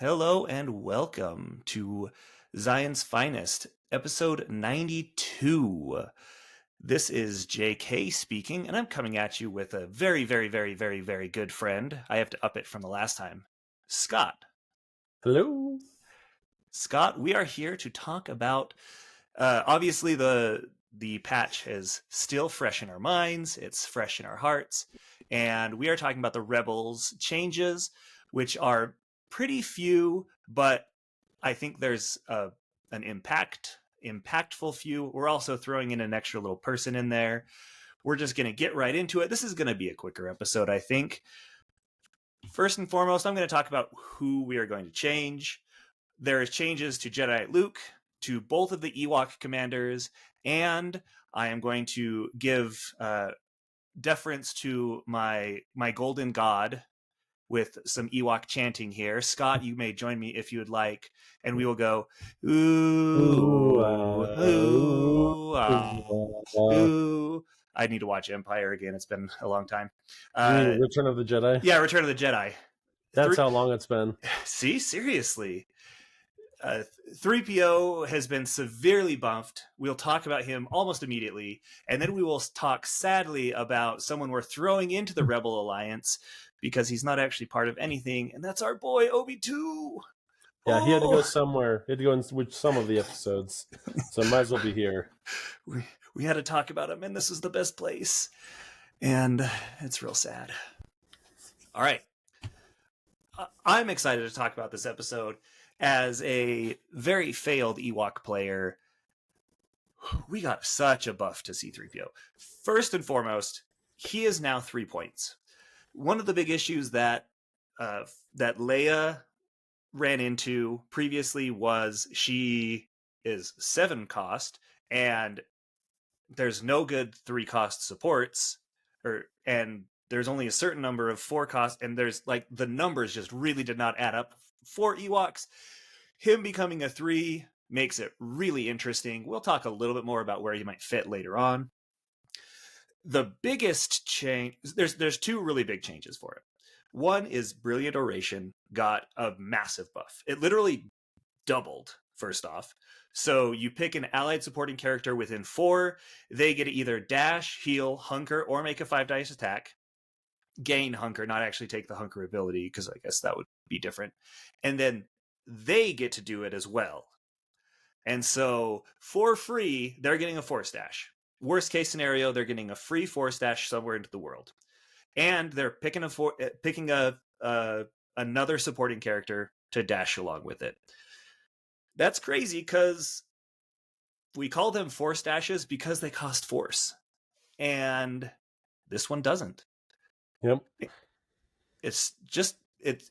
Hello and welcome to Zion's Finest, episode 92. This is JK speaking, and I'm coming at you with a very, very, very, very, very good friend. I have to up it from the last time. Scott. Hello. Scott, we are here to talk about, obviously the patch is still fresh in our minds, it's fresh in our hearts, and we are talking about the Rebels changes, which are pretty few, but I think there's an impactful few. We're also throwing in an extra little person in there. We're just going to get right into it. This is going to be a quicker episode, I think. First and foremost, I'm going to talk about who we are going to change. There is changes to Jedi Luke, to both of the Ewok commanders, and I am going to give deference to my golden god with some Ewok chanting here. Scott, you may join me if you would like, and we will go, ooh, ooh, ooh. I need to watch Empire again. It's been a long time. Return of the Jedi? Yeah, Return of the Jedi. That's how long it's been. See, seriously. 3PO has been severely buffed. We'll talk about him almost immediately, and then we will talk sadly about someone we're throwing into the Rebel Alliance because he's not actually part of anything, and that's our boy Obi-2. Yeah, he had to go somewhere. He had to go in with some of the episodes, so might as well be here. We had to talk about him, and this is the best place, and it's real sad. All right. I'm excited to talk about this episode. As a very failed Ewok player, we got such a buff to C-3PO. First and foremost, he is now 3 points. One of the big issues that Leia ran into previously was she is 7 cost, and there's no good 3 cost supports, and there's only a certain number of 4 cost, and there's like the numbers just really did not add up for Ewoks. Him becoming a 3 makes it really interesting. We'll talk a little bit more about where he might fit later on. The biggest change, there's 2 really big changes for it. One is Brilliant Oration got a massive buff. It literally doubled, first off. So you pick an allied supporting character within 4, they get to either dash, heal, hunker, or make a 5 dice attack. Gain hunker, not actually take the hunker ability, because I guess that would be different. And then they get to do it as well. And so for free, they're getting a Force Dash. Worst case scenario, they're getting a free Force Dash somewhere into the world. And they're picking another supporting character to dash along with it. That's crazy because we call them Force Dashes because they cost Force. And this one doesn't. Yep. It's just it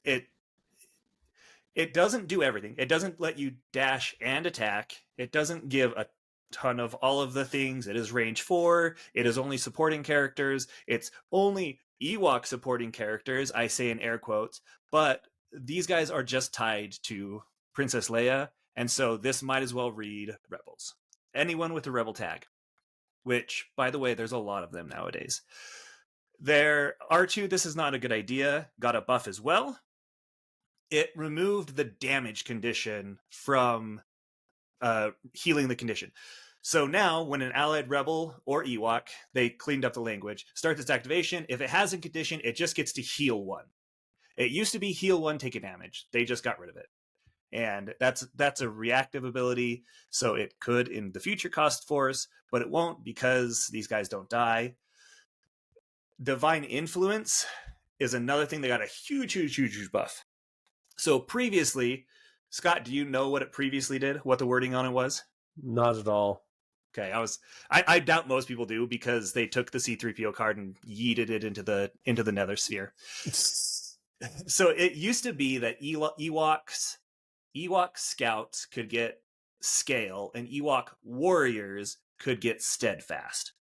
doesn't do everything. It doesn't let you dash and attack. It doesn't give a ton of all of the things. It is range 4. It is only supporting characters. It's only Ewok supporting characters, I say in air quotes, but these guys are just tied to Princess Leia, and so this might as well read Rebels. Anyone with a Rebel tag, which, by the way, there's a lot of them nowadays. There, R2, this is not a good idea, got a buff as well. It removed the damage condition from healing the condition. So now, when an allied rebel or Ewok, they cleaned up the language, starts its activation, if it has a condition, it just gets to heal 1. It used to be heal 1, take a damage. They just got rid of it. And that's a reactive ability, so it could in the future cost Force, but it won't because these guys don't die. Divine Influence is another thing that got a huge buff. So previously, Scott, do you know what it previously did? What the wording on it was? Not at all. Okay, I doubt most people do because they took the C-3PO card and yeeted it into the nether sphere. So it used to be that Ewok scouts could get scale and Ewok warriors could get steadfast.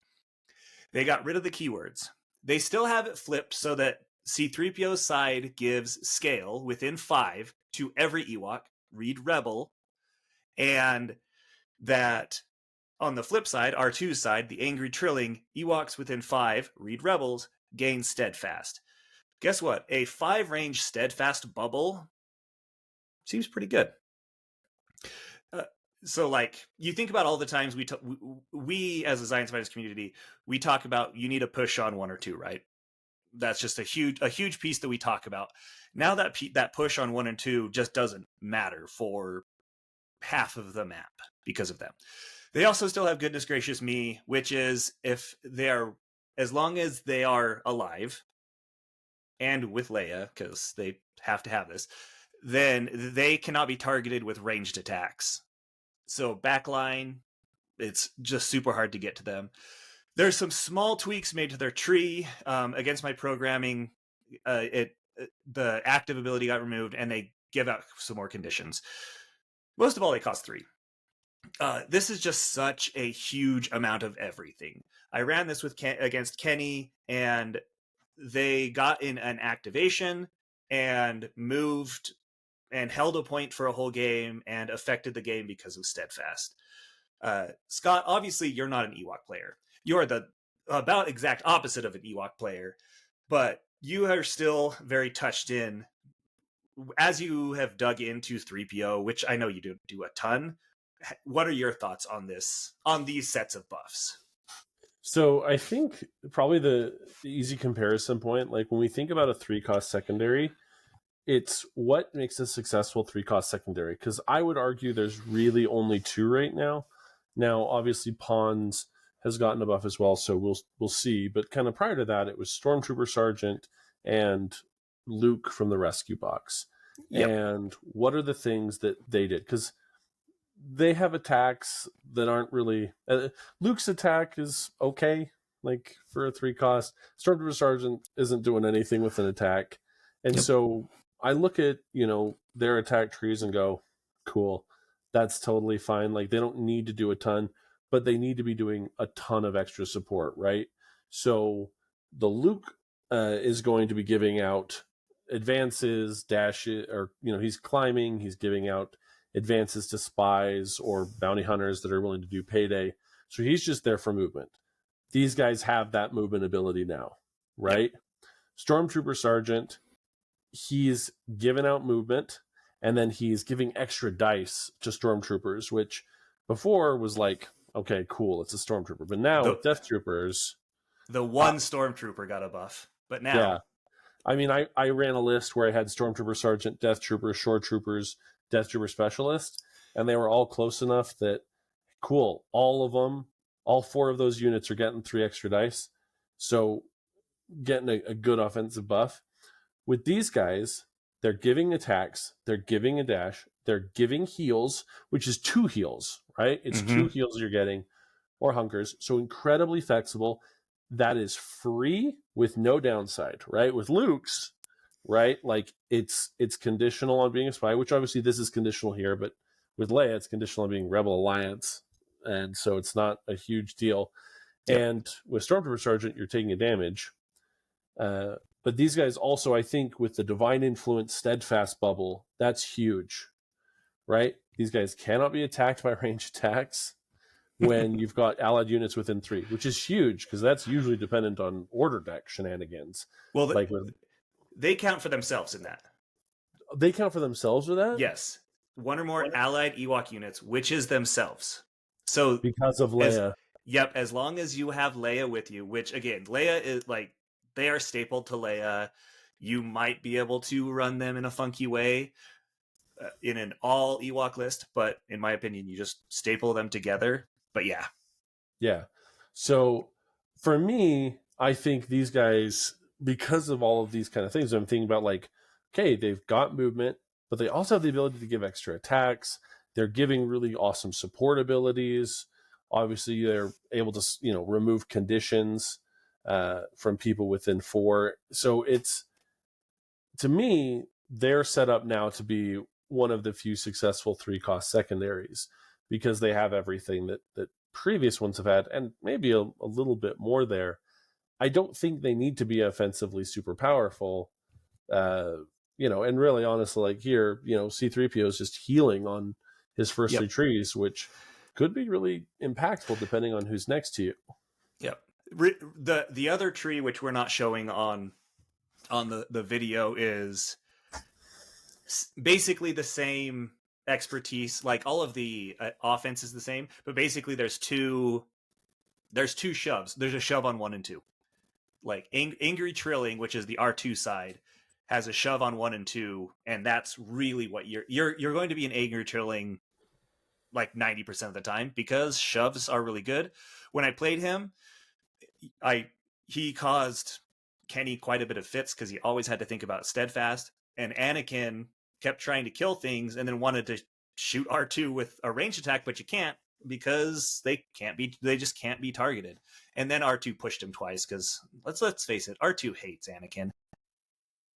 They got rid of the keywords. They still have it flipped so that C-3PO's side gives scale within 5 to every Ewok, read Rebel, and that on the flip side, R2's side, the Angry Trilling, Ewoks within 5, read Rebels, gain Steadfast. Guess what? A 5 range Steadfast bubble seems pretty good. So like you think about all the times we as a Science Fighters community, we talk about you need a push on 1 or 2, right? That's just a huge piece that we talk about. Now that push on 1 and 2 just doesn't matter for half of the map because of them. They also still have Goodness Gracious Me, which is if they're, as long as they are alive and with Leia, because they have to have this, then they cannot be targeted with ranged attacks. So backline, it's just super hard to get to them. There's some small tweaks made to their tree. Against my programming, the active ability got removed, and they give out some more conditions. Most of all, they cost 3. This is just such a huge amount of everything. I ran this against Kenny, and they got in an activation and moved and held a point for a whole game and affected the game because of Steadfast. Scott, obviously you're not an Ewok player. You're the about exact opposite of an Ewok player, but you are still very touched in as you have dug into 3PO, which I know you do a ton. What are your thoughts on these sets of buffs? So I think probably the easy comparison point, like when we think about a 3-cost secondary, it's what makes a successful 3-cost secondary. Because I would argue there's really only 2 right now. Now, obviously, Pawns has gotten a buff as well, so we'll see. But kind of prior to that, it was Stormtrooper Sergeant and Luke from the Rescue Box. Yep. And what are the things that they did? Because they have attacks that aren't really... Luke's attack is okay, like for a 3-cost. Stormtrooper Sergeant isn't doing anything with an attack. And so I look at, their attack trees and go, cool, that's totally fine. Like, they don't need to do a ton, but they need to be doing a ton of extra support, right? So the Luke is going to be giving out advances, dashes, or, he's climbing, he's giving out advances to spies or bounty hunters that are willing to do payday. So he's just there for movement. These guys have that movement ability now, right? Yep. Stormtrooper Sergeant, he's given out movement, and then he's giving extra dice to Stormtroopers, which before was like, okay, cool, it's a Stormtrooper. But now with Death Troopers... The one Stormtrooper got a buff, but now... Yeah. I mean, I ran a list where I had Stormtrooper Sergeant, Death Trooper, Shore Troopers, Death Trooper Specialist, and they were all close enough that, cool, all of them, all 4 of those units are getting 3 extra dice, so getting a good offensive buff. With these guys, they're giving attacks, they're giving a dash, they're giving heals, which is 2 heals, right? It's 2 heals you're getting, or hunkers, so incredibly flexible. That is free with no downside, right? With Luke's, right? Like it's conditional on being a spy, which obviously this is conditional here, but with Leia, it's conditional on being Rebel Alliance. And so it's not a huge deal. Yep. And with Stormtrooper Sergeant, you're taking a damage. But these guys also, I think with the Divine Influence Steadfast bubble, that's huge, right? These guys cannot be attacked by ranged attacks when you've got allied units within 3, which is huge because that's usually dependent on order deck shenanigans. Well, they count for themselves in that. They count for themselves with that? Yes. 1 or more allied Ewok units, which is themselves. So because of Leia. As long as you have Leia with you, which again, Leia is like, they are stapled to Leia. You might be able to run them in a funky way in an all Ewok list, but in my opinion, you just staple them together. But yeah. So for me, I think these guys, because of all of these kind of things, I'm thinking about like, okay, they've got movement, but they also have the ability to give extra attacks. They're giving really awesome support abilities. Obviously, they're able to, remove conditions from people within 4. So it's, to me, they're set up now to be one of the few successful 3-cost secondaries because they have everything that previous ones have had, and maybe a little bit more there. I don't think they need to be offensively super powerful, and really, honestly, like here, C-3PO is just healing on his first 3 trees, which could be really impactful depending on who's next to you. Yep. The other tree, which we're not showing on the video, is basically the same expertise. Like all of the offense is the same, but basically there's two shoves. There's a shove on 1 and 2. Like angry trilling, which is the R2 side, has a shove on 1 and 2, and that's really what you're going to be an angry trilling like 90% of the time, because shoves are really good. When I played him, he caused Kenny quite a bit of fits because he always had to think about steadfast, and Anakin kept trying to kill things and then wanted to shoot R2 with a range attack, but you can't, because they just can't be targeted. And then R2 pushed him twice because let's face it, R2 hates Anakin.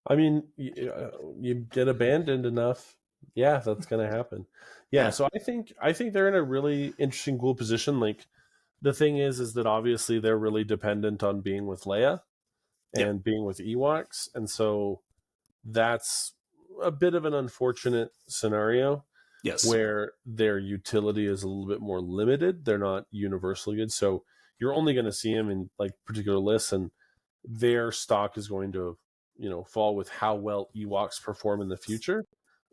I mean, you get abandoned enough, yeah, that's going to happen. Yeah, so I think they're in a really interesting, cool position. Like, the thing is that obviously they're really dependent on being with Leia and being with Ewoks, and so that's a bit of an unfortunate scenario. Yes. Where their utility is a little bit more limited. They're not universally good, so you're only going to see them in like particular lists, and their stock is going to, fall with how well Ewoks perform in the future.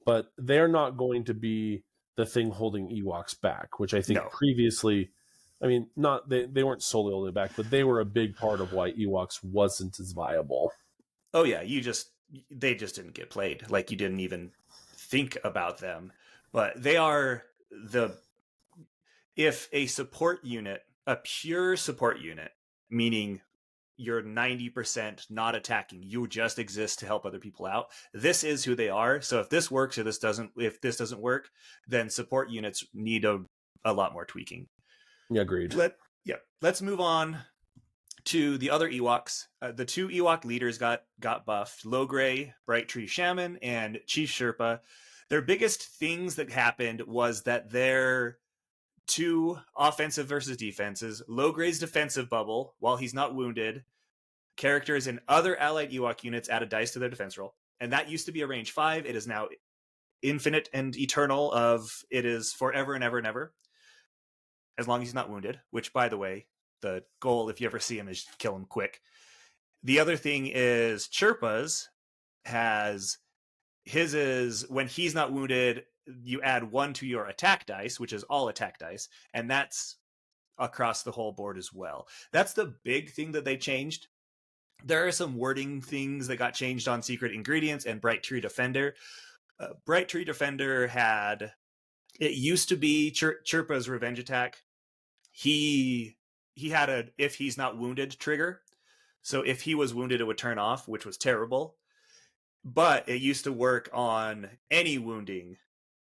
But they're not going to be the thing holding Ewoks back, which I think previously, I mean, not they weren't solely holding back, but they were a big part of why Ewoks wasn't as viable. Oh yeah, they just didn't get played. Like, you didn't even think about them. But they are if a support unit, a pure support unit, meaning you're 90% not attacking, you just exist to help other people out, this is who they are. So if this works or if this doesn't work, then support units need a lot more tweaking. Yeah, agreed. Let's move on to the other Ewoks. The 2 Ewok leaders got buffed: Logray, Bright Tree Shaman, and Chief Sherpa. Their biggest things that happened was that their 2 offensive versus defenses. Logray's defensive bubble, while he's not wounded, characters and other allied Ewok units add a dice to their defense roll. And that used to be a range 5. It is now infinite and eternal, it is forever and ever and ever, as long as he's not wounded, which, by the way, the goal, if you ever see him, is kill him quick. The other thing is Chirpa's his is, when he's not wounded, you add 1 to your attack dice, which is all attack dice, and that's across the whole board as well. That's the big thing that they changed. There are some wording things that got changed on Secret Ingredients and Bright Tree Defender. Bright Tree Defender it used to be Chirpa's revenge attack. He had a if he's not wounded trigger. So if he was wounded, it would turn off, which was terrible. But it used to work on any wounding.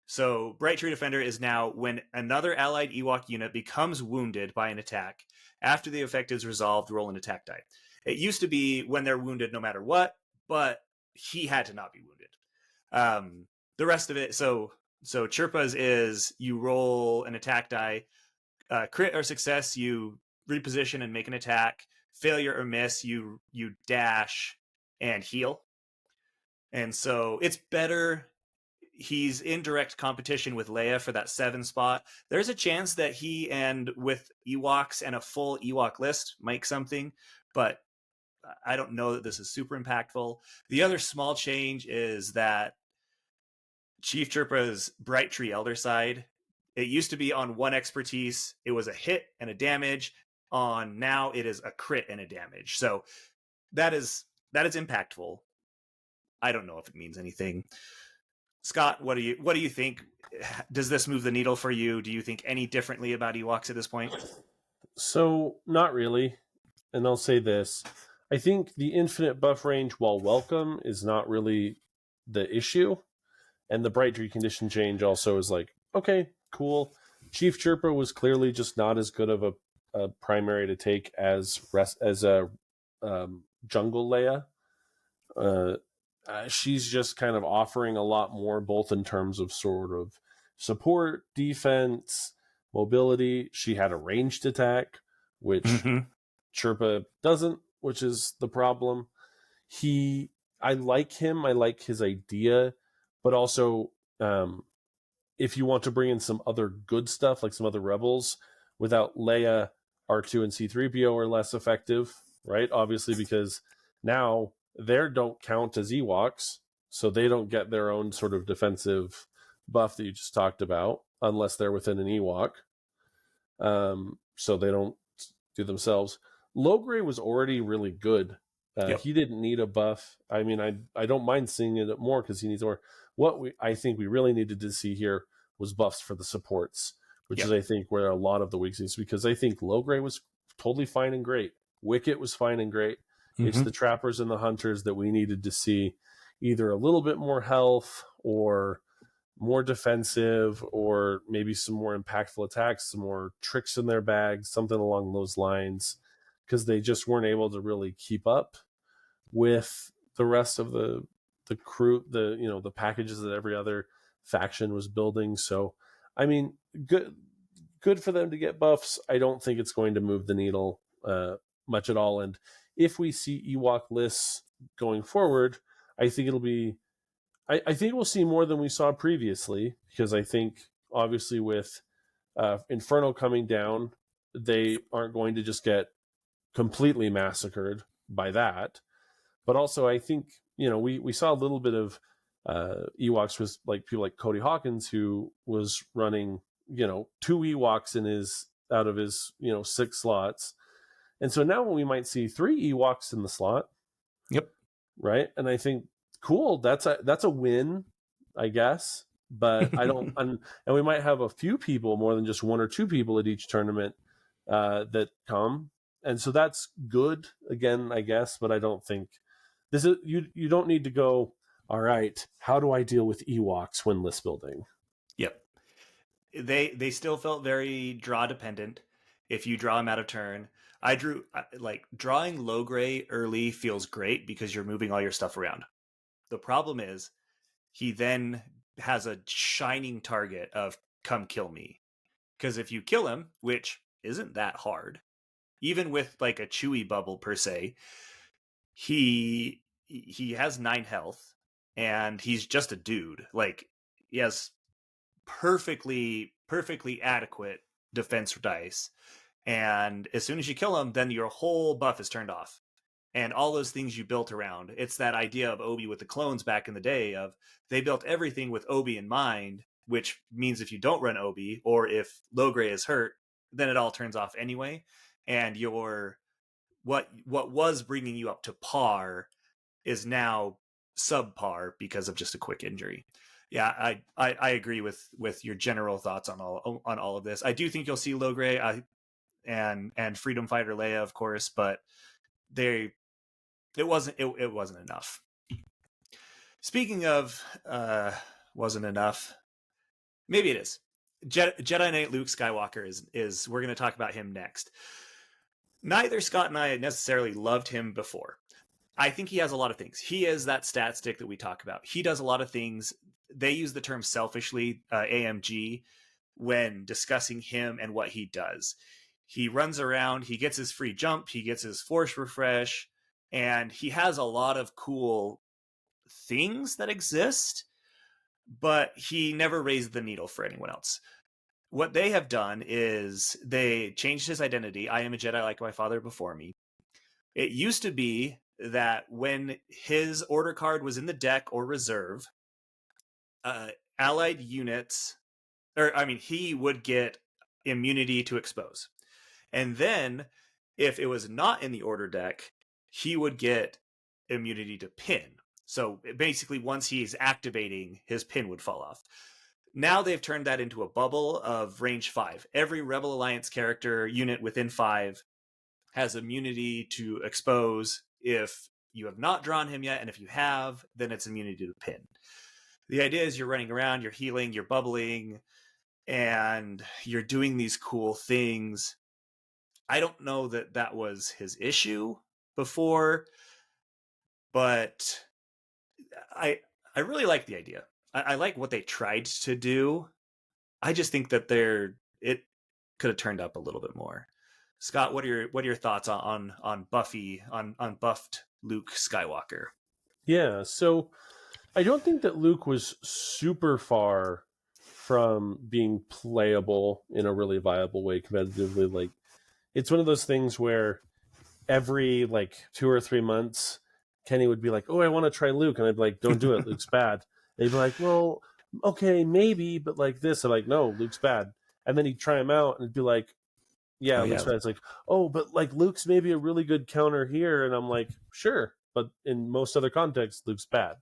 So Bright Tree Defender is now when another allied Ewok unit becomes wounded by an attack, after the effect is resolved, roll an attack die. It used to be when they're wounded no matter what, but he had to not be wounded. The rest of it, so Chirpa's is you roll an attack die, crit or success, you reposition and make an attack. Failure or miss, you dash and heal. And so it's better. He's in direct competition with Leia for that 7 spot. There's a chance that he, and with Ewoks and a full Ewok list, might something, but I don't know that this is super impactful. The other small change is that Chief Chirpa's Bright Tree Elder side, it used to be on 1 expertise, it was a hit and a damage. On now, it is a crit and a damage. So that is impactful. I don't know if it means anything. Scott, what do you think? Does this move the needle for you? Do you think any differently about Ewoks at this point? So, not really. And I'll say this. I think the infinite buff range, while welcome, is not really the issue. And the Bright Tree condition change also is like, okay, cool. Chief Chirpa was clearly just not as good of a primary to take as a jungle Leia. She's just kind of offering a lot more, both in terms of sort of support, defense, mobility. She had a ranged attack, which Chirpa doesn't, which is the problem. I like him. I like his idea, but also if you want to bring in some other good stuff, like some other rebels, without Leia, R2 and C-3PO are less effective, right? Obviously, because now they don't count as Ewoks, so they don't get their own sort of defensive buff that you just talked about unless they're within an Ewok. So they don't do themselves. Logray was already really good. Yep. He didn't need a buff. I mean, I don't mind seeing it more because he needs more. I think we really needed to see here was buffs for the supports, which Yep. is, I think, where a lot of the weaknesses, because I think Logray was totally fine and great. Wicket was fine and great. It's the trappers and the hunters that we needed to see either a little bit more health or more defensive, or maybe some more impactful attacks, some more tricks in their bags, something along those lines, because they just weren't able to really keep up with the rest of the crew, the packages that every other faction was building. So, I mean, good for them to get buffs. I don't think it's going to move the needle much at all. And if we see Ewok lists going forward, I think it'll be. I think we'll see more than we saw previously, because I think obviously with Inferno coming down, they aren't going to just get completely massacred by that. But also, I think, we saw a little bit of Ewoks with like people like Cody Hawkins, who was running, 2 Ewoks out of his 6 slots. And so now we might see 3 Ewoks in the slot. Yep. Right. And I think, cool, that's a win, I guess. But I don't, and we might have a few people, more than just 1 or 2 people at each tournament that come. And so that's good, again, I guess. But I don't think this is, you don't need to go, all right, how do I deal with Ewoks when list building? Yep. They still felt very draw dependent. If you draw them out of turn, drawing Logray early feels great because you're moving all your stuff around. The problem is he then has a shining target of come kill me. Because if you kill him, which isn't that hard, even with like a Chewy bubble per se, he has 9 health and he's just a dude. Like, he has perfectly adequate defense dice, and as soon as you kill him, then your whole buff is turned off, and all those things you built around. It's that idea of Obi with the clones back in the day, of they built everything with Obi in mind, which means if you don't run Obi, or if Logray is hurt, then it all turns off anyway, and your what was bringing you up to par is now subpar because of just a quick injury. Yeah, I agree with your general thoughts on all of this. I do think you'll see Logray and Freedom Fighter Leia, of course, but it wasn't enough. Speaking of wasn't enough, maybe it is. Jedi Knight Luke Skywalker is we're going to talk about him next. Neither Scott and I had necessarily loved him before. I think he has a lot of things. He is that stat stick that we talk about. He does a lot of things. They use the term selfishly, AMG, when discussing him and what he does. He runs around, he gets his free jump, he gets his force refresh, and he has a lot of cool things that exist, but he never raised the needle for anyone else. What they have done is they changed his identity. I am a Jedi like my father before me. It used to be that when his order card was in the deck or reserve, allied units, he would get immunity to expose. And then if it was not in the order deck, he would get immunity to pin. So basically, once he's activating, his pin would fall off. Now they've turned that into a bubble of range 5. Every Rebel Alliance character unit within 5 has immunity to expose if you have not drawn him yet, and if you have, then it's immunity to pin. The idea is you're running around, you're healing, you're bubbling, and you're doing these cool things. I don't know that was his issue before, but I really like the idea. I like what they tried to do. I just think that it could have turned up a little bit more. Scott, what are your thoughts on Buffy, on buffed Luke Skywalker? Yeah, so I don't think that Luke was super far from being playable in a really viable way competitively. Like, it's one of those things where every 2 or 3 months Kenny would be like, "Oh, I want to try Luke," and I'd be like, "Don't do it. Luke's bad." And he'd be like, "Well, okay, maybe, but like this." I'm like, "No, Luke's bad." And then he'd try him out, and it'd be like, "Yeah, Oh, Luke's yeah. bad." It's like, "Oh, but like Luke's maybe a really good counter here," and I'm like, "Sure, but in most other contexts, Luke's bad."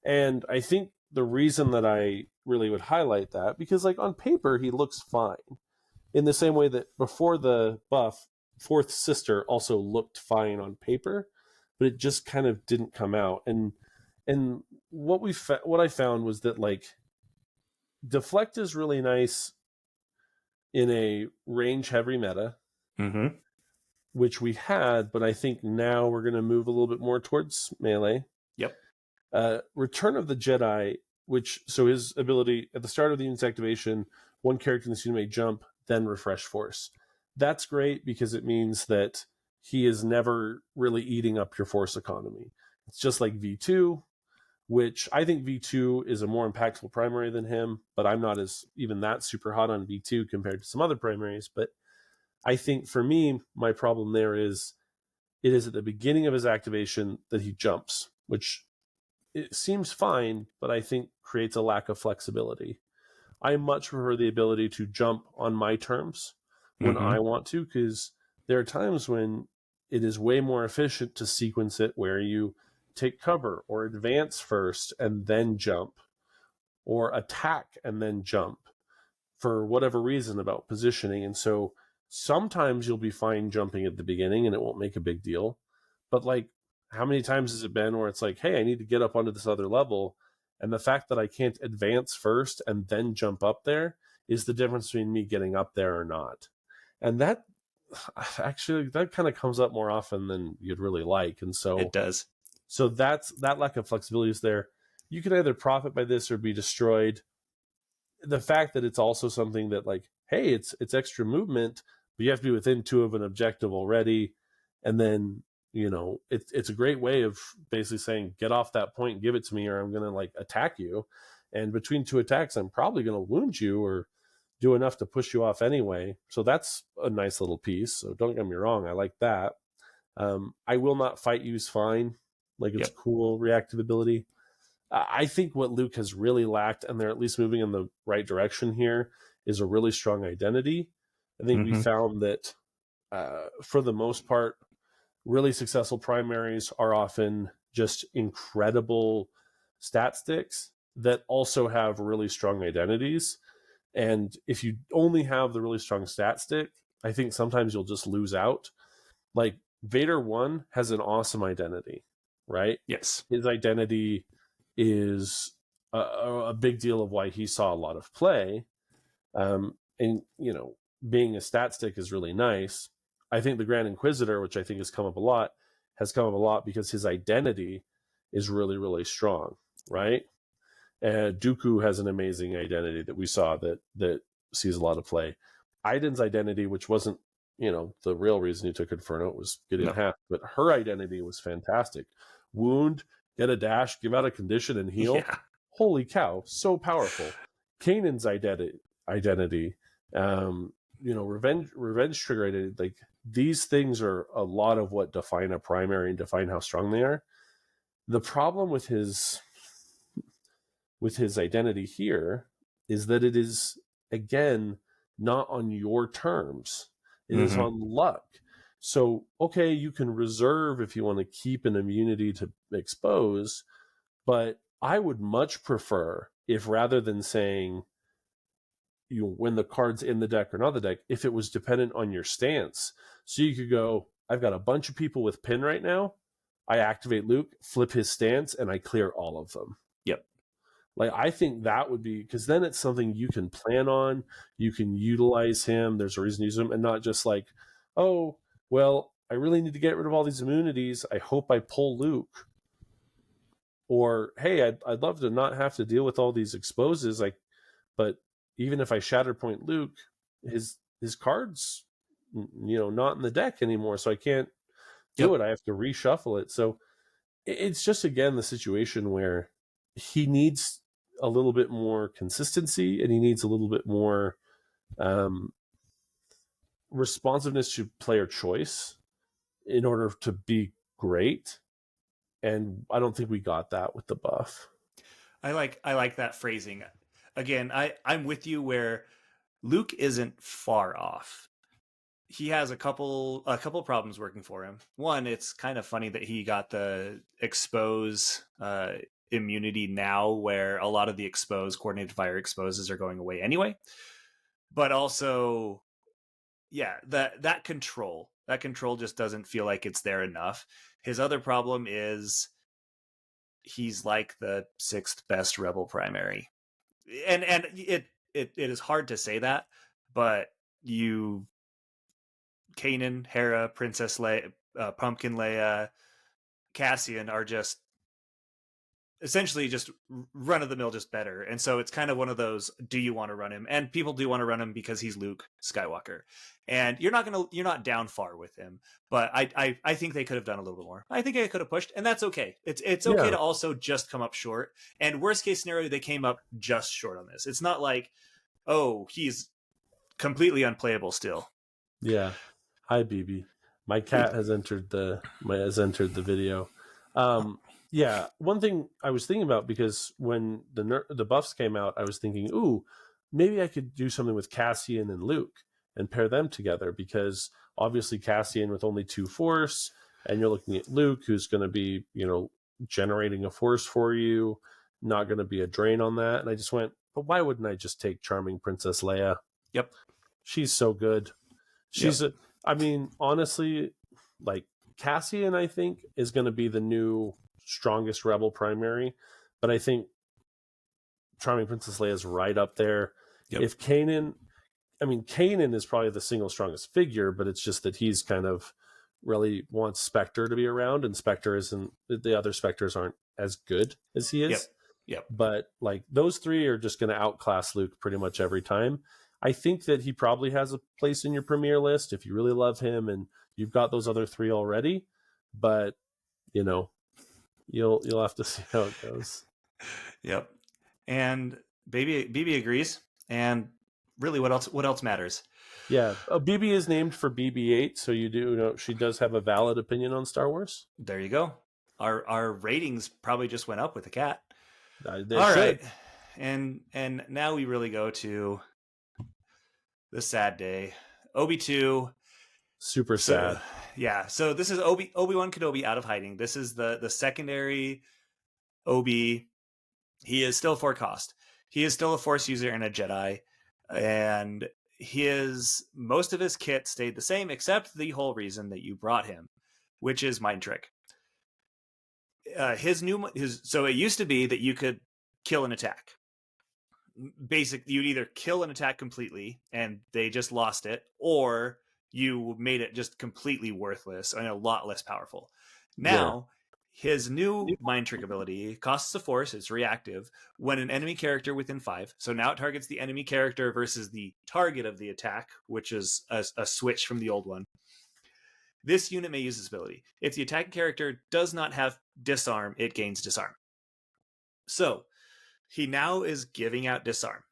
And I think the reason that I really would highlight that, because like on paper he looks fine, in the same way that before the buff, Fourth Sister also looked fine on paper, but it just kind of didn't come out. And what I found was that like deflect is really nice in a range heavy meta, Mm-hmm. which we had, but I think now we're going to move a little bit more towards melee. Yep. Return of the Jedi, which so his ability at the start of the unit's activation, one character in the unit may jump, then refresh force. That's great because it means that he is never really eating up your force economy. It's just like V2, which I think V2 is a more impactful primary than him, but I'm not as even that super hot on V2 compared to some other primaries. But I think for me, my problem there is it is at the beginning of his activation that he jumps, which it seems fine, but I think creates a lack of flexibility. I much prefer the ability to jump on my terms when Mm-hmm. I want to, because there are times when it is way more efficient to sequence it where you take cover or advance first and then jump, or attack and then jump for whatever reason about positioning. And so sometimes you'll be fine jumping at the beginning and it won't make a big deal. But like, how many times has it been where it's like, hey, I need to get up onto this other level, and the fact that I can't advance first and then jump up there is the difference between me getting up there or not. And that actually that kind of comes up more often than you'd really like. And It so does. that lack of flexibility is there. You can either profit by this or be destroyed. The fact that it's also something that like, hey, it's extra movement, but you have to be within 2 of an objective already, and then it's a great way of basically saying, get off that point, give it to me, or I'm gonna like attack you, and between 2 attacks I'm probably gonna wound you or do enough to push you off anyway. So that's a nice little piece. So don't get me wrong, I like that. I will not fight you's fine, like it's Yep. cool reactive ability. I think what Luke has really lacked, and they're at least moving in the right direction here, is a really strong identity. I think we Mm-hmm. found that for the most part, really successful primaries are often just incredible stat sticks that also have really strong identities. And if you only have the really strong stat stick, I think sometimes you'll just lose out. Like Vader 1 has an awesome identity, right? Yes. His identity is a big deal of why he saw a lot of play. And, being a stat stick is really nice. I think the Grand Inquisitor, which I think has come up a lot, because his identity is really, really strong, right? Dooku has an amazing identity that we saw that sees a lot of play. Aiden's identity, which wasn't, the real reason he took Inferno, was getting No. half, but her identity was fantastic. Wound, get a dash, give out a condition, and heal. Yeah. Holy cow, so powerful. Kanan's identity, revenge trigger identity, like these things are a lot of what define a primary and define how strong they are. The problem with his identity here is that it is, again, not on your terms. It is on luck. So, okay, you can reserve if you want to keep an immunity to expose, but I would much prefer if, rather than saying when the card's in the deck or not the deck, if it was dependent on your stance. So you could go, I've got a bunch of people with pin right now. I activate Luke, flip his stance, and I clear all of them. Yep. Like, I think that would be, because then it's something you can plan on, you can utilize him, there's a reason to use him, and not just like, oh, well, I really need to get rid of all these immunities, I hope I pull Luke. Or, hey, I'd love to not have to deal with all these exposes, but even if I shatter point Luke, his cards, not in the deck anymore, so I can't do it, I have to reshuffle it. So it's just, again, the situation where he needs a little bit more consistency, and he needs a little bit more responsiveness to player choice in order to be great. and I don't think we got that with the buff. I like that phrasing. Again, I'm with you where Luke isn't far off. He has a couple problems working for him. One, it's kind of funny that he got the expose immunity now, where a lot of the expose coordinated fire exposes are going away anyway. But also, yeah, that control just doesn't feel like it's there enough. His other problem is he's like the 6th best rebel primary, and it is hard to say that, but Kanan, Hera, Princess Leia, Pumpkin Leia, Cassian are just essentially just run of the mill, just better. And so it's kind of one of those, do you want to run him? And people do want to run him because he's Luke Skywalker. And you're not down far with him. But I think they could have done a little bit more. I think they could have pushed, and that's okay. It's okay to also just come up short. And worst case scenario, they came up just short on this. It's not like, oh, he's completely unplayable still. Yeah. Hi, BB. My cat has entered the video. Yeah, one thing I was thinking about, because when the buffs came out, I was thinking, ooh, maybe I could do something with Cassian and Luke and pair them together, because obviously Cassian with only 2 force, and you're looking at Luke, who's going to be, generating a force for you, not going to be a drain on that. And I just went, but why wouldn't I just take charming Princess Leia? Yep. She's so good. Honestly, like, Cassian, I think, is going to be the new strongest rebel primary, but I think charming Princess Leia is right up there. Yep. If Kanan is probably the single strongest figure, but it's just that he's kind of really wants Spectre to be around, and the other Spectres aren't as good as he is. Yep. But like, those 3 are just going to outclass Luke pretty much every time. I think that he probably has a place in your premier list if you really love him and you've got those other 3 already, but you'll have to see how it goes. Yep. And BB agrees. And really, what else matters? Yeah, BB is named for BB-8, so you do know she does have a valid opinion on Star Wars. There you go. Our ratings probably just went up with the cat. All right, and now we really go to the sad day. Obi-2. Super sad. Yeah. So this is Obi-Wan Kenobi out of hiding. This is the secondary Obi. He is still 4 cost. He is still a Force user and a Jedi, and most of his kit stayed the same, except the whole reason that you brought him, which is Mind Trick. So it used to be that you could kill an attack. Basically, you'd either kill an attack completely and they just lost it, or you made it just completely worthless and a lot less powerful. Now, his new Mind Trick ability costs a force, it's reactive, when an enemy character within 5. So now it targets the enemy character versus the target of the attack, which is a switch from the old one. This unit may use this ability. If the attacking character does not have disarm, it gains disarm. So he now is giving out disarm.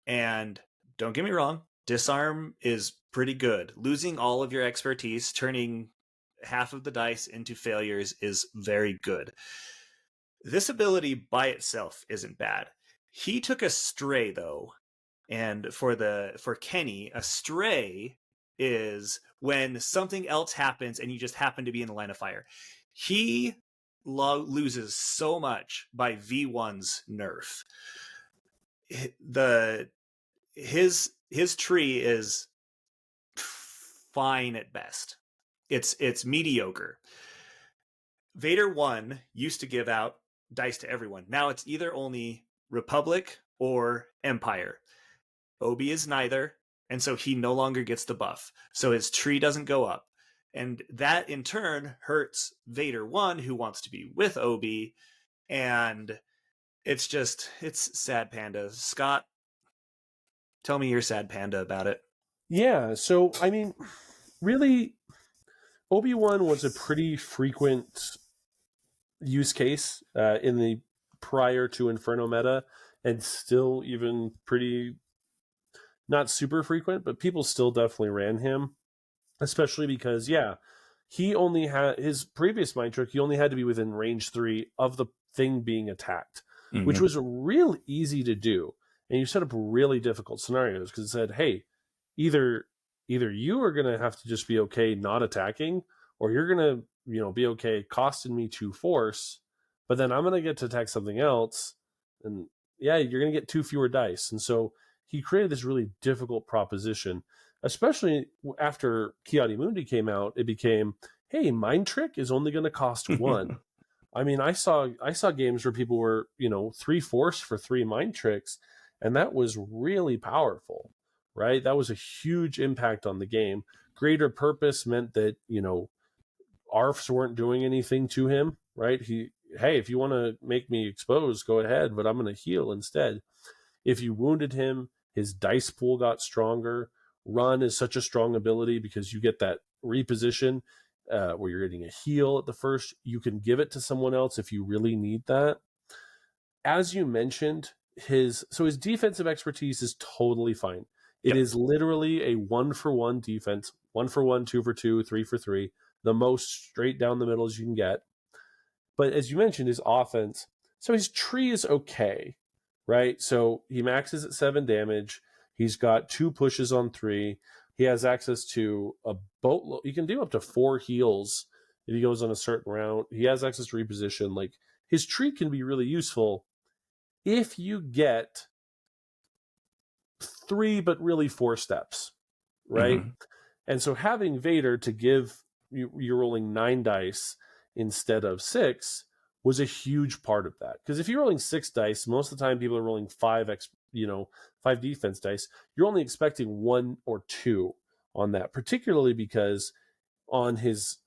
And don't get me wrong, disarm is pretty good. Losing all of your expertise, turning half of the dice into failures is very good. This ability by itself isn't bad. He took a stray though, and for Kenny, a stray is when something else happens and you just happen to be in the line of fire. He loses so much by V1's nerf. His tree is fine at best. It's mediocre. Vader 1 used to give out dice to everyone. Now it's either only Republic or Empire. Obi is neither, and so he no longer gets the buff. So his tree doesn't go up. And that in turn hurts Vader 1, who wants to be with Obi. And it's sad panda. Scott, tell me your sad panda about it. Yeah, so really, Obi-Wan was a pretty frequent use case in the prior to Inferno meta, and still even pretty not super frequent, but people still definitely ran him, especially because he only had his previous mind trick. He only had to be within range 3 of the thing being attacked, which was real easy to do. And you set up really difficult scenarios because it said, hey, either you are going to have to just be okay not attacking, or you're going to be okay costing me 2 force, but then I'm going to get to attack something else, and yeah, you're going to get 2 fewer dice. And so he created this really difficult proposition, especially after Ki-Adi-Mundi came out. It became, hey, mind trick is only going to cost 1. I mean, I saw games where people were 3 force for 3 mind tricks, and that was really powerful, right? That was a huge impact on the game. Greater purpose meant that ARFs weren't doing anything to him, right? Hey, if you want to make me exposed, go ahead, but I'm going to heal instead. If you wounded him, his dice pool got stronger. Run is such a strong ability because you get that reposition where you're getting a heal at the first. You can give it to someone else if you really need that. As you mentioned, his defensive expertise is totally fine. It is literally a 1-for-1 defense, 1-for-1, 2-for-2, 3-for-3, the most straight down the middle as you can get. But as you mentioned, his offense, so his tree is okay, right? So he maxes at 7 damage. He's got 2 pushes on 3. He has access to a boatload. He can do up to 4 heals if he goes on a certain route. He has access to reposition. Like, his tree can be really useful if you get 3, but really 4 steps, right? And so having Vader to give you're rolling 9 dice instead of 6 was a huge part of that. Because if you're rolling 6 dice, most of the time people are rolling 5 defense dice. You're only expecting 1 or 2 on that, particularly because on his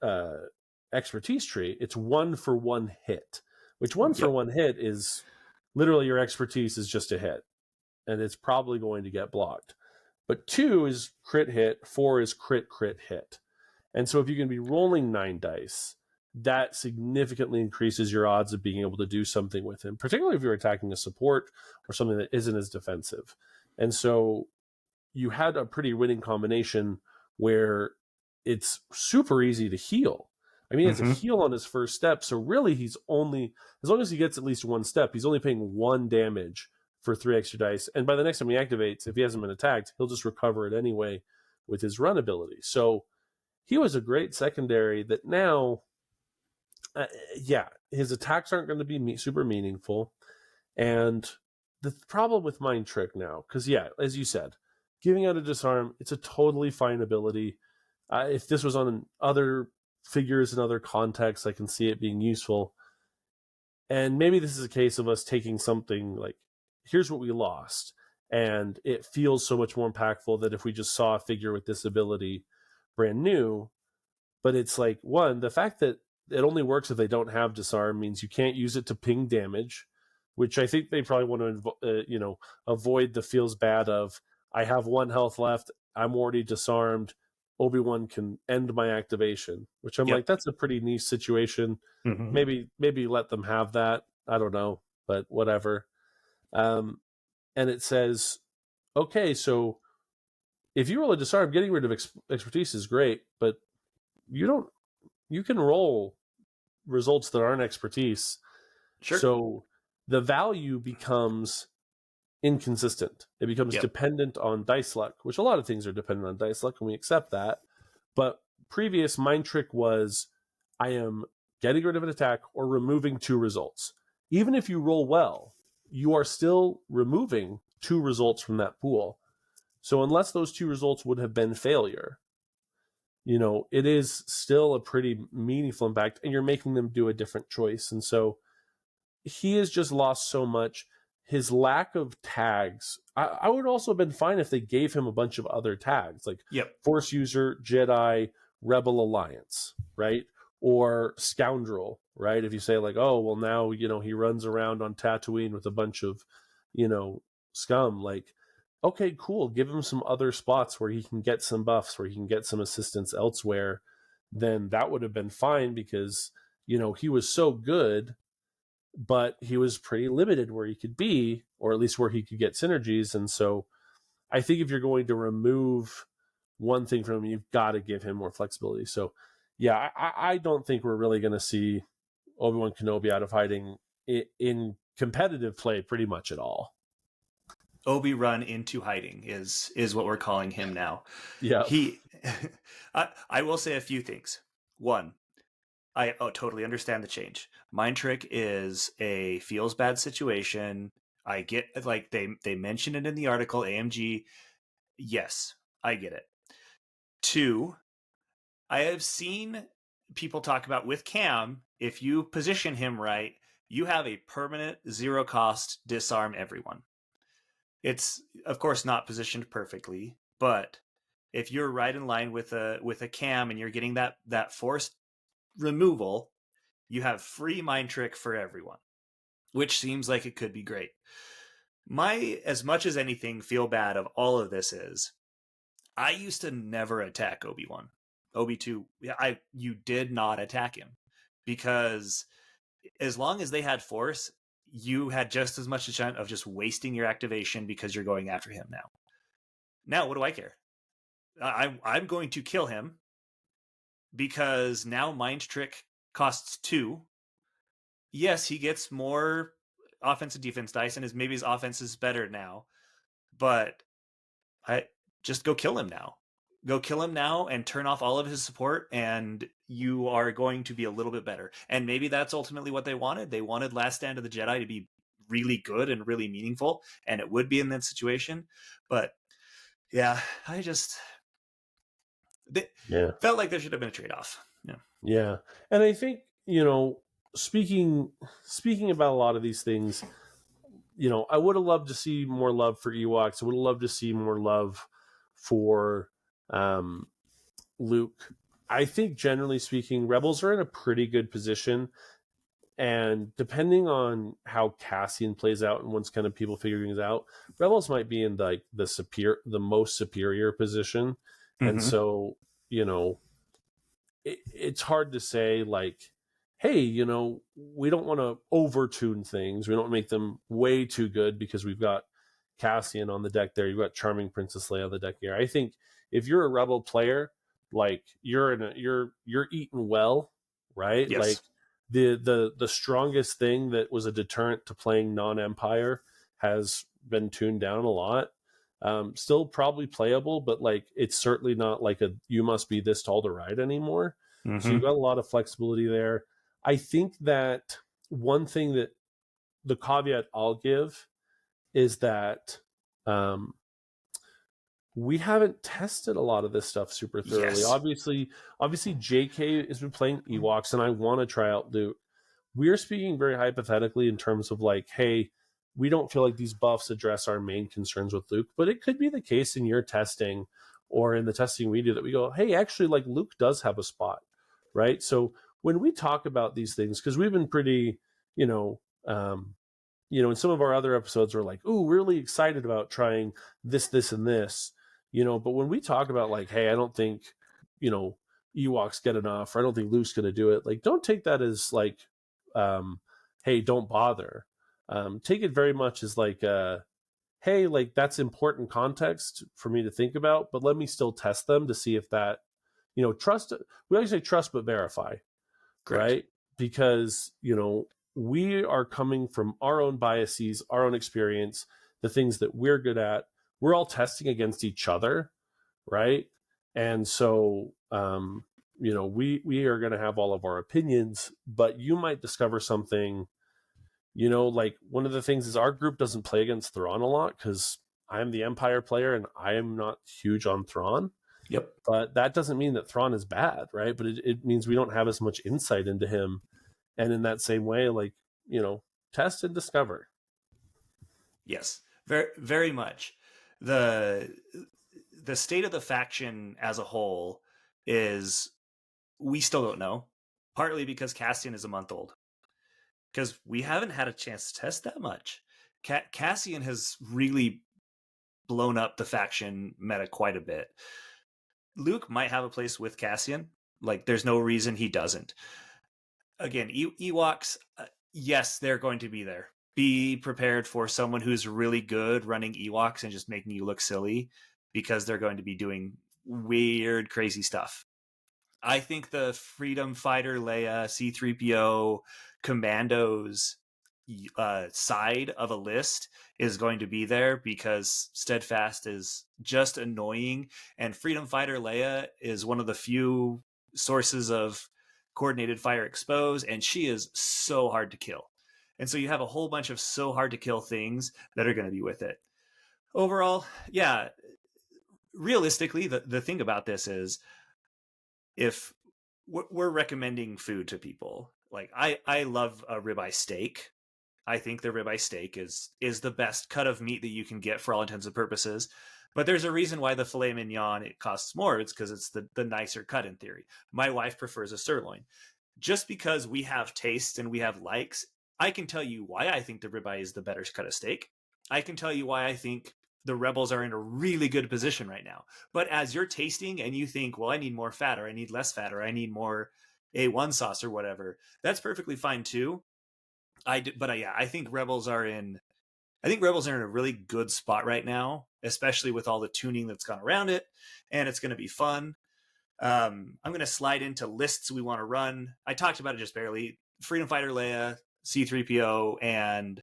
expertise tree, it's 1-for-1 hit, which 1-for-1 hit is literally your expertise is just a hit, and it's probably going to get blocked. But 2 is crit hit, 4 is crit hit. And so if you can be rolling 9 dice, that significantly increases your odds of being able to do something with him, particularly if you're attacking a support or something that isn't as defensive. And so you had a pretty winning combination where it's super easy to heal. I mean, it's a heal on his first step, so really he's only, as long as he gets at least 1 step, he's only paying 1 damage for 3 extra dice. And by the next time he activates, if he hasn't been attacked, he'll just recover it anyway with his run ability. So he was a great secondary that now, his attacks aren't going to be super meaningful. And the problem with Mind Trick now, because as you said, giving out a disarm, it's a totally fine ability. If this was on other figures in other contexts, I can see it being useful. And maybe this is a case of us taking something like, here's what we lost, and it feels so much more impactful that if we just saw a figure with this ability brand new. But it's like, one, the fact that it only works if they don't have disarm means you can't use it to ping damage, which I think they probably want to avoid the feels bad of, I have 1 health left, I'm already disarmed, Obi-Wan can end my activation, which I'm like, that's a pretty niche situation. Maybe let them have that. I don't know, but whatever. And it says, okay, so if you roll a disarm, getting rid of expertise is great, but you can roll results that aren't expertise. Sure. So the value becomes inconsistent. It becomes dependent on dice luck, which a lot of things are dependent on dice luck, and we accept that. But previous Mind Trick was, I am getting rid of an attack or removing 2 results. Even if you roll well, you are still removing 2 results from that pool. So unless those 2 results would have been failure, it is still a pretty meaningful impact, and you're making them do a different choice. And so he has just lost so much. His lack of tags, I would also have been fine if they gave him a bunch of other tags, like Force User, Jedi, Rebel Alliance, right? Or Scoundrel, right? If you say like, oh, well now, he runs around on Tatooine with a bunch of, scum, like, okay, cool. Give him some other spots where he can get some buffs, where he can get some assistance elsewhere. Then that would have been fine because, he was so good, but he was pretty limited where he could be, or at least where he could get synergies. And so I think if you're going to remove one thing from him, you've got to give him more flexibility. So yeah, I don't think we're really going to see Obi-Wan Kenobi out of hiding in competitive play pretty much at all. Obi run into hiding is what we're calling him now. Yeah. He, I will say a few things. One, I totally understand the change. Mind trick is a feels bad situation. I get, like, they mention it in the article, AMG. Yes, I get it. Two, I have seen people talk about with Cam, if you position him right, you have a permanent zero cost disarm everyone. It's of course not positioned perfectly, but if you're right in line with a Cam and you're getting that forced removal, you have free mind trick for everyone, which seems like it could be great. My, as much as anything, feel bad of all of this is I used to never attack Obi-Wan. Obi-2, you did not attack him because as long as they had force, you had just as much a chance of just wasting your activation because you're going after him now. Now, what do I care? I'm going to kill him because now Mind Trick costs 2. Yes, he gets more offense and defense dice, and maybe his offense is better now, but I just go kill him now. Go kill him now and turn off all of his support, and you are going to be a little bit better. And maybe that's ultimately what they wanted. They wanted Last Stand of the Jedi to be really good and really meaningful, and it would be in that situation. But yeah, felt like there should have been a trade-off. Yeah. And I think, speaking about a lot of these things, I would have loved to see more love for Ewoks. I would have loved to see more love for Luke. I think, generally speaking, Rebels are in a pretty good position. And depending on how Cassian plays out and once kind of people figure things out, Rebels might be in the most superior position. Mm-hmm. And so, it's hard to say, like, hey, we don't want to overtune things. We don't make them way too good because we've got Cassian on the deck there. You've got Charming Princess Leia on the deck here. I think if you're a Rebel player, like, you're eating well, right? Yes. Like the strongest thing that was a deterrent to playing non-Empire has been tuned down a lot. Still probably playable, but like it's certainly not like you must be this tall to ride anymore. Mm-hmm. So you've got a lot of flexibility there. I think that one thing that the caveat I'll give is that we haven't tested a lot of this stuff super thoroughly. Yes. Obviously JK has been playing Ewoks, and I want to try out Luke. We're speaking very hypothetically in terms of like, hey, we don't feel like these buffs address our main concerns with Luke, but it could be the case in your testing or in the testing we do that we go, hey, actually, like, Luke does have a spot, right? So when we talk about these things, because we've been pretty, in some of our other episodes, we're like, ooh, we're really excited about trying this, and this, but when we talk about like, hey, I don't think, Ewoks get enough, or I don't think Luke's going to do it, like, don't take that as like, hey, don't bother. Take it very much as like, hey, like, that's important context for me to think about, but let me still test them to see if that, trust. We always say trust but verify. Correct. Right? Because, we are coming from our own biases, our own experience, the things that we're good at. We're all testing against each other, right? And so, we are going to have all of our opinions, but you might discover something. Like, one of the things is our group doesn't play against Thrawn a lot because I'm the Empire player and I am not huge on Thrawn. Yep. But that doesn't mean that Thrawn is bad, right? But it means we don't have as much insight into him. And in that same way, like, test and discover. Yes, very, very much. The state of the faction as a whole is, we still don't know, partly because Cassian is a month old. Because we haven't had a chance to test that much. Cassian has really blown up the faction meta quite a bit. Luke might have a place with Cassian. Like, there's no reason he doesn't. Again, Ewoks, yes, they're going to be there. Be prepared for someone who's really good running Ewoks and just making you look silly, because they're going to be doing weird, crazy stuff. I think the Freedom Fighter Leia C3PO Commandos side of a list is going to be there because Steadfast is just annoying, and Freedom Fighter Leia is one of the few sources of coordinated fire expose, and she is so hard to kill. And so you have a whole bunch of so hard to kill things that are going to be with it. Overall, yeah, realistically, the thing about this is if we're recommending food to people, like I love a ribeye steak. I think the ribeye steak is the best cut of meat that you can get for all intents and purposes. But there's a reason why the filet mignon it costs more. It's because it's the nicer cut in theory. My wife prefers a sirloin. Just because we have tastes and we have likes, I can tell you why I think the ribeye is the better cut of steak. I can tell you why I think the Rebels are in a really good position right now. But as you're tasting and you think, well, I need more fat or I need less fat or I need more A1 sauce or whatever, that's perfectly fine too. Yeah, I think Rebels are in. I think Rebels are in a really good spot right now, especially with all the tuning that's gone around it, and it's going to be fun. I'm going to slide into lists we want to run. I talked about it just barely. Freedom Fighter Leia, C3PO, and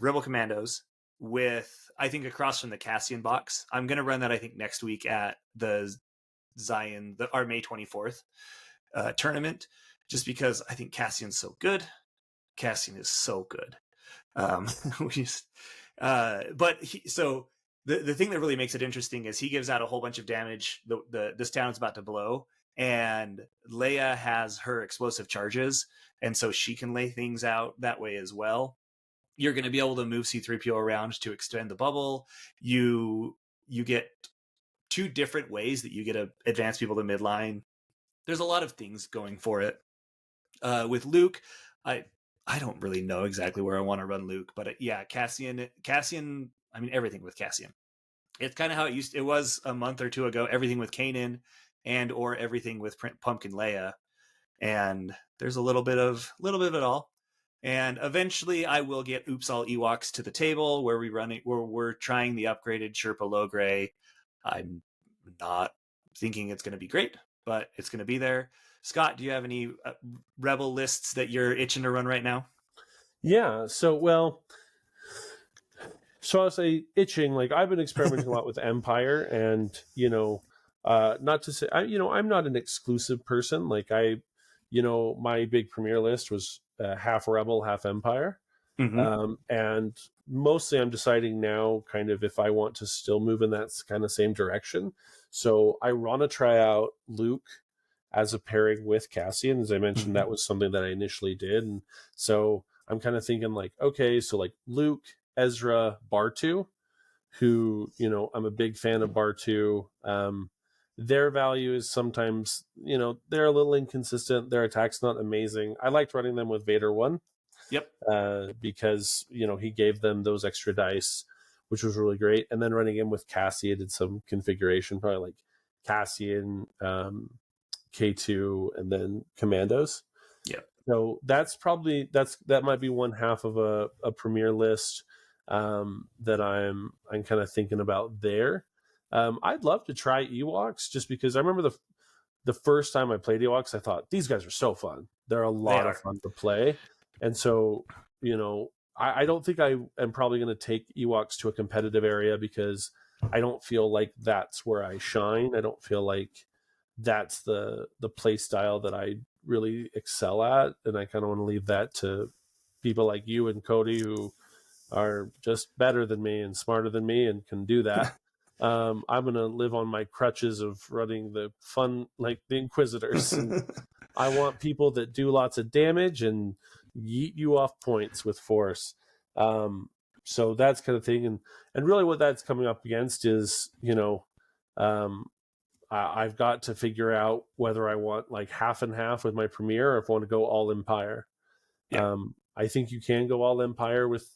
Rebel Commandos with I think across from the Cassian box. I'm going to run that I think next week at the Zion, our May 24th tournament, just because I think Cassian's so good. Cassian is so good. We just, so the thing that really makes it interesting is he gives out a whole bunch of damage. This town's about to blow, and Leia has her explosive charges, and so she can lay things out that way as well. You're going to be able to move C3PO around to extend the bubble. You get two different ways that you get to advance people to midline. There's a lot of things going for it. With Luke, I don't really know exactly where I want to run Luke, but yeah, Cassian. I mean, everything with Cassian. It's kind of how it was a month or two ago. Everything with Kanan, and or everything with Pumpkin Leia, and there's a little bit of it all. And eventually, I will get Oops All Ewoks to the table where we're trying the upgraded Sherpa Logray. I'm not thinking it's going to be great, but it's going to be there. Scott, do you have any Rebel lists that you're itching to run right now? Yeah. So I was itching. Like I've been experimenting a lot with Empire, and not to say I'm not an exclusive person. Like my big premiere list was half Rebel, half Empire. Mm-hmm. And mostly I'm deciding now kind of if I want to still move in that kind of same direction. So I want to try out Luke as a pairing with Cassian. As I mentioned, that was something that I initially did. And so I'm kind of thinking like, okay, so like Luke, Ezra, Bartu, who, I'm a big fan of Bartu. Their value is sometimes, they're a little inconsistent. Their attack's not amazing. I liked running them with Vader 1. Yep. Because he gave them those extra dice, which was really great. And then running in with Cassian did some configuration, probably like Cassian, K2, and then Commandos. Yep. So that might be one half of a premiere list that I'm kind of thinking about there. I'd love to try Ewoks just because I remember the first time I played Ewoks, I thought these guys are so fun. They're a lot of fun to play. And so, I don't think I am probably going to take Ewoks to a competitive area because I don't feel like that's where I shine. I don't feel like that's the play style that I really excel at. And I kind of want to leave that to people like you and Cody who are just better than me and smarter than me and can do that. I'm going to live on my crutches of running the fun, like the Inquisitors. And I want people that do lots of damage and yeet you off points with force. So that's kind of thing. And really what that's coming up against is, I've got to figure out whether I want like half and half with my premiere or if I want to go all Empire. Yeah. I think you can go all Empire with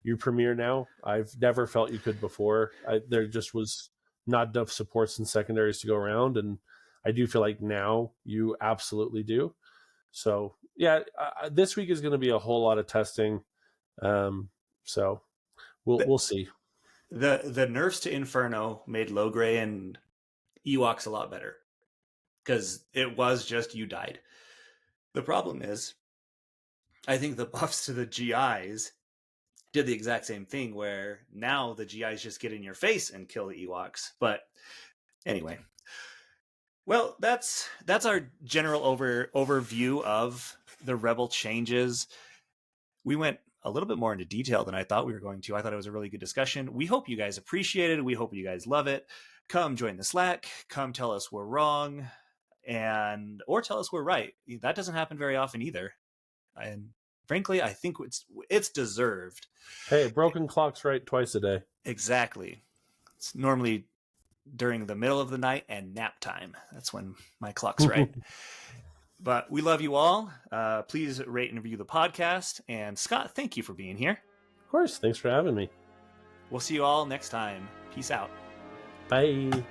your premiere now. I've never felt you could before. There just was not enough supports and secondaries to go around. And I do feel like now you absolutely do. So yeah, this week is going to be a whole lot of testing. So we'll see. The nerfs to Inferno made Logray and Ewoks a lot better because it was just you died. The problem is, I think the buffs to the GIs did the exact same thing, where now the GIs just get in your face and kill the Ewoks. But anyway, well, that's our general overview of the Rebel changes. We went a little bit more into detail than I thought we were going to. I thought it was a really good discussion. We hope you guys appreciate it. We hope you guys love it. Come join the Slack. Come tell us we're wrong, or tell us we're right. That doesn't happen very often either. And frankly, I think it's deserved. Hey, broken clock's right twice a day. Exactly. It's normally during the middle of the night and nap time. That's when my clock's right. But we love you all. Please rate and review the podcast. And Scott, thank you for being here. Of course. Thanks for having me. We'll see you all next time. Peace out. Bye.